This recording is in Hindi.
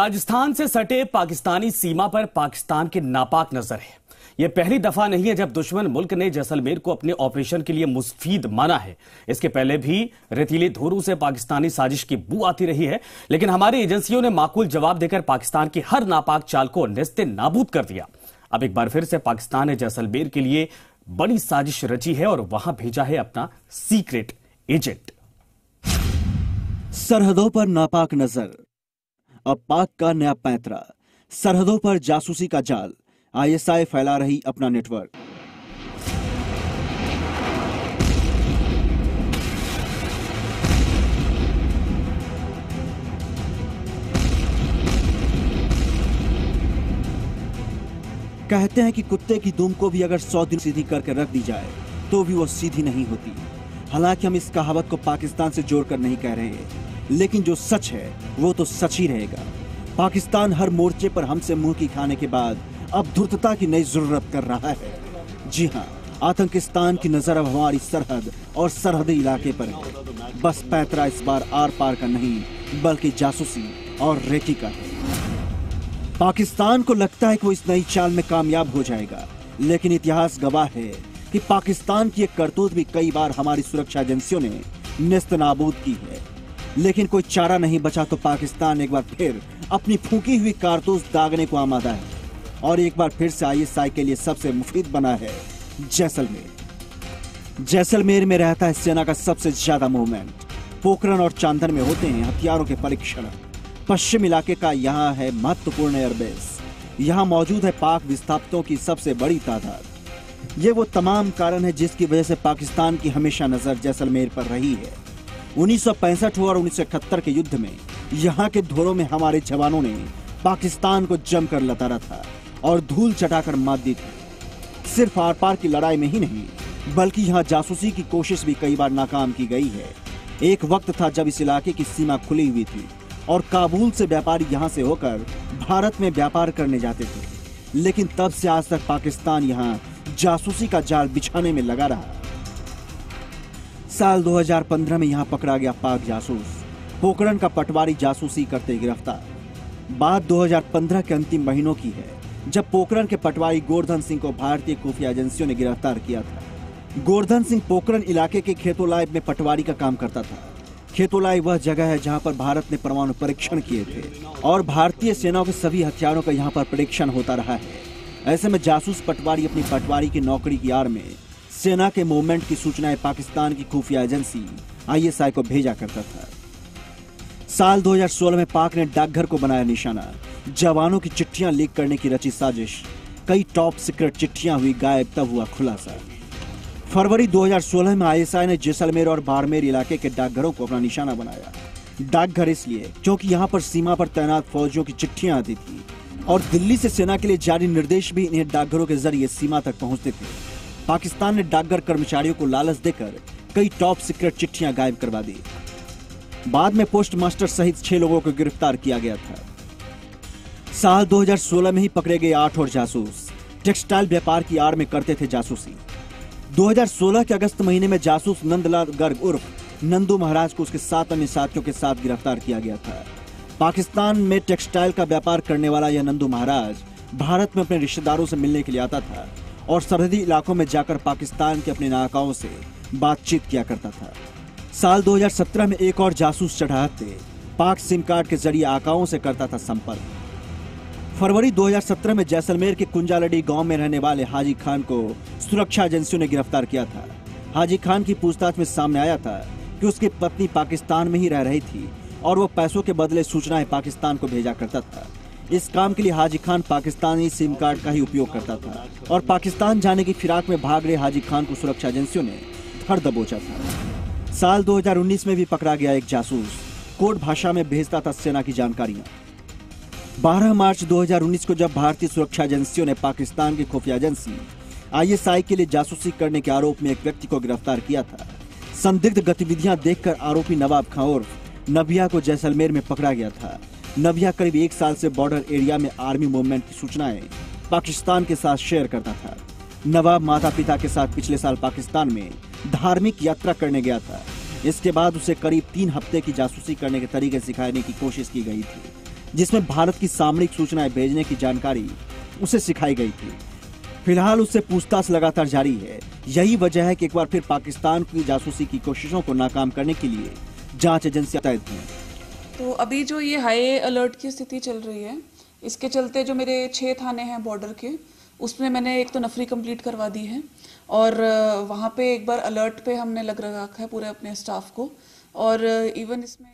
राजस्थान से सटे पाकिस्तानी सीमा पर पाकिस्तान की नापाक नजर है। यह पहली दफा नहीं है जब दुश्मन मुल्क ने जैसलमेर को अपने ऑपरेशन के लिए मुफीद माना है। इसके पहले भी रेतीले धोरू से पाकिस्तानी साजिश की बू आती रही है, लेकिन हमारी एजेंसियों ने माकूल जवाब देकर पाकिस्तान की हर नापाक चाल को नेस्ते नाबूद कर दिया। अब एक बार फिर से पाकिस्तान ने जैसलमेर के लिए बड़ी साजिश रची है और वहां भेजा है अपना सीक्रेट एजेंट। सरहदों पर नापाक नजर, अब पाक का नया पैंतरा। सरहदों पर जासूसी का जाल, आईएसआई फैला रही अपना नेटवर्क। कहते हैं कि कुत्ते की दुम को भी अगर 100 दिन सीधी करके रख दी जाए तो भी वो सीधी नहीं होती। हालांकि हम इस कहावत को पाकिस्तान से जोड़कर नहीं कह रहे हैं, लेकिन जो सच है वो तो सच ही रहेगा। पाकिस्तान हर मोर्चे पर हमसे मुंह की खाने के बाद अब धूर्तता की नई जरूरत कर रहा है। जी हां, आतंकिस्तान की नजर अब हमारी सरहद और सरहदी इलाके पर है। बस पैंतरा इस बार आर पार का नहीं बल्कि जासूसी और रेकी का है। पाकिस्तान को लगता है कि वो इस नई चाल में कामयाब हो जाएगा, लेकिन इतिहास गवाह है कि पाकिस्तान की एक करतूत भी कई बार हमारी सुरक्षा एजेंसियों ने नेस्तनाबूद की है। लेकिन कोई चारा नहीं बचा तो पाकिस्तान एक बार फिर अपनी फूंकी हुई कारतूस दागने को आमादा है और एक बार फिर से आईएसआई के लिए सबसे मुफीद बना है जैसलमेर। जैसलमेर में रहता है सेना का सबसे ज्यादा मूवमेंट। पोखरण और चांदन में होते हैं हथियारों के परीक्षण। पश्चिम इलाके का यहाँ है महत्वपूर्ण एयरबेस। यहाँ मौजूद है पाक विस्थापितों की सबसे बड़ी तादाद। ये वो तमाम कारण है जिसकी वजह से पाकिस्तान की हमेशा नजर जैसलमेर पर रही है। 1965 और 1971 के युद्ध में यहाँ के धोरों में हमारे जवानों ने पाकिस्तान को जमकर लताड़ा था और धूल चटाकर मात दी थी। सिर्फ आर पार की लड़ाई में ही नहीं बल्कि यहाँ जासूसी की कोशिश भी कई बार नाकाम की गई है। एक वक्त था जब इस इलाके की सीमा खुली हुई थी और काबुल से व्यापारी यहाँ से होकर भारत में व्यापार करने जाते थे, लेकिन तब से आज तक पाकिस्तान यहाँ जासूसी का जाल बिछाने में लगा रहा। साल 2015 में यहाँ पकड़ा गया पाक जासूस, पोखरण का पटवारी जासूसी करते गिरफ्तार। बात 2015 के अंतिम महीनों की है जब पोखरण के पटवारी गोवर्धन सिंह को भारतीय खुफिया एजेंसियों ने गिरफ्तार किया था। गोवर्धन सिंह पोखरण इलाके के खेतोलाई में पटवारी का काम करता था। खेतोलाई वह जगह है जहां पर भारत ने परमाणु परीक्षण किए थे और भारतीय सेनाओं के सभी हथियारों का यहां पर परीक्षण होता रहा है। ऐसे में जासूस पटवारी अपनी पटवारी की नौकरी की आड़ में सेना के मूवमेंट की सूचनाएं पाकिस्तान की खुफिया एजेंसी आईएसआई को भेजा करता था। साल 2016 में पाक ने डाकघर को बनाया निशाना। जवानों की चिट्ठियां लीक करने की रची साजिश। कई टॉप सीक्रेट चिट्ठियां हुई गायब, तब हुआ खुलासा। फरवरी 2016 में आईएसआई ने जैसलमेर और बाड़मेर इलाके के डाकघरों को अपना निशाना बनाया। डाकघर इसलिए क्योंकि यहाँ पर सीमा पर तैनात फौजियों की चिट्ठियां आती थी और दिल्ली से सेना के लिए जारी निर्देश भी इन्हें डाकघरों के जरिए सीमा तक पहुंचते थे। पाकिस्तान ने डाकघर कर्मचारियों को लालच देकर कई टॉप सीक्रेट चिट्ठियां गायब करवा दी। बाद में पोस्ट मास्टर सहित 6 लोगों को गिरफ्तार किया गया था। साल 2016 में ही पकड़े गए 8 और जासूस टेक्सटाइल व्यापार की आड़ में करते थे जासूसी। 2016 के अगस्त महीने में जासूस नंदलाल गर्ग उर्फ नंदू महाराज को उसके 7 अन्य साथियों के साथ गिरफ्तार किया गया था। पाकिस्तान में टेक्सटाइल का व्यापार करने वाला यह नंदू महाराज भारत में अपने रिश्तेदारों से मिलने के लिए आता था और सरहदी इलाकों में जाकर पाकिस्तान के अपने नाकाओं से बातचीत किया करता था। साल 2017 में एक और जासूस चढ़ाते पाक सिम कार्ड के जरिए आकाओं से करता था संपर्क। फरवरी 2017 में जैसलमेर के कुंजालडी गांव में रहने वाले हाजी खान को सुरक्षा एजेंसियों ने गिरफ्तार किया था। हाजी खान की पूछताछ में सामने आया था कि उसकी पत्नी पाकिस्तान में ही रह रही थी और वो पैसों के बदले सूचनाएं पाकिस्तान को भेजा करता था। इस काम के लिए हाजी खान पाकिस्तानी सिम कार्ड का ही उपयोग करता था और पाकिस्तान जाने की फिराक में भाग रहे हाजी खान को सुरक्षा एजेंसियों ने धर दबोचा था। साल 2019 में भी पकड़ा गया एक जासूस कोड भाषा में भेजता था सेना की जानकारियां। 12 मार्च 2019 को जब भारतीय सुरक्षा एजेंसियों ने पाकिस्तान की खुफिया एजेंसी आईएसआई के लिए जासूसी करने के आरोप में एक व्यक्ति को गिरफ्तार किया था। संदिग्ध गतिविधियां देखकर आरोपी नवाब खां उर्फ नबिया को जैसलमेर में पकड़ा गया था। नबिया करीब 1 साल से बॉर्डर एरिया में आर्मी मूवमेंट की सूचनाएं पाकिस्तान के साथ शेयर करता था। नवाब माता पिता के साथ पिछले साल पाकिस्तान में धार्मिक यात्रा करने गया था। इसके बाद उसे करीब 3 हफ्ते की जासूसी करने के तरीके सिखाने की कोशिश की गई थी। जिसमें भारत की सामरिक सूचनाएं भेजने की जानकारी उसे सिखाई गई थी। फिलहाल उससे पूछताछ लगातार जारी है। यही वजह है कि एक बार फिर पाकिस्तान की जासूसी की कोशिशों को नाकाम करने के लिए जांच एजेंसियां तैनात हैं। तो अभी जो ये हाई अलर्ट की स्थिति चल रही है, इसके चलते जो मेरे 6 थाने हैं बॉर्डर के, उसमें मैंने एक तो नफरी कंप्लीट करवा दी है और वहाँ पे एक बार अलर्ट पे हमने लग रखा है पूरे अपने स्टाफ को। और इवन इसमें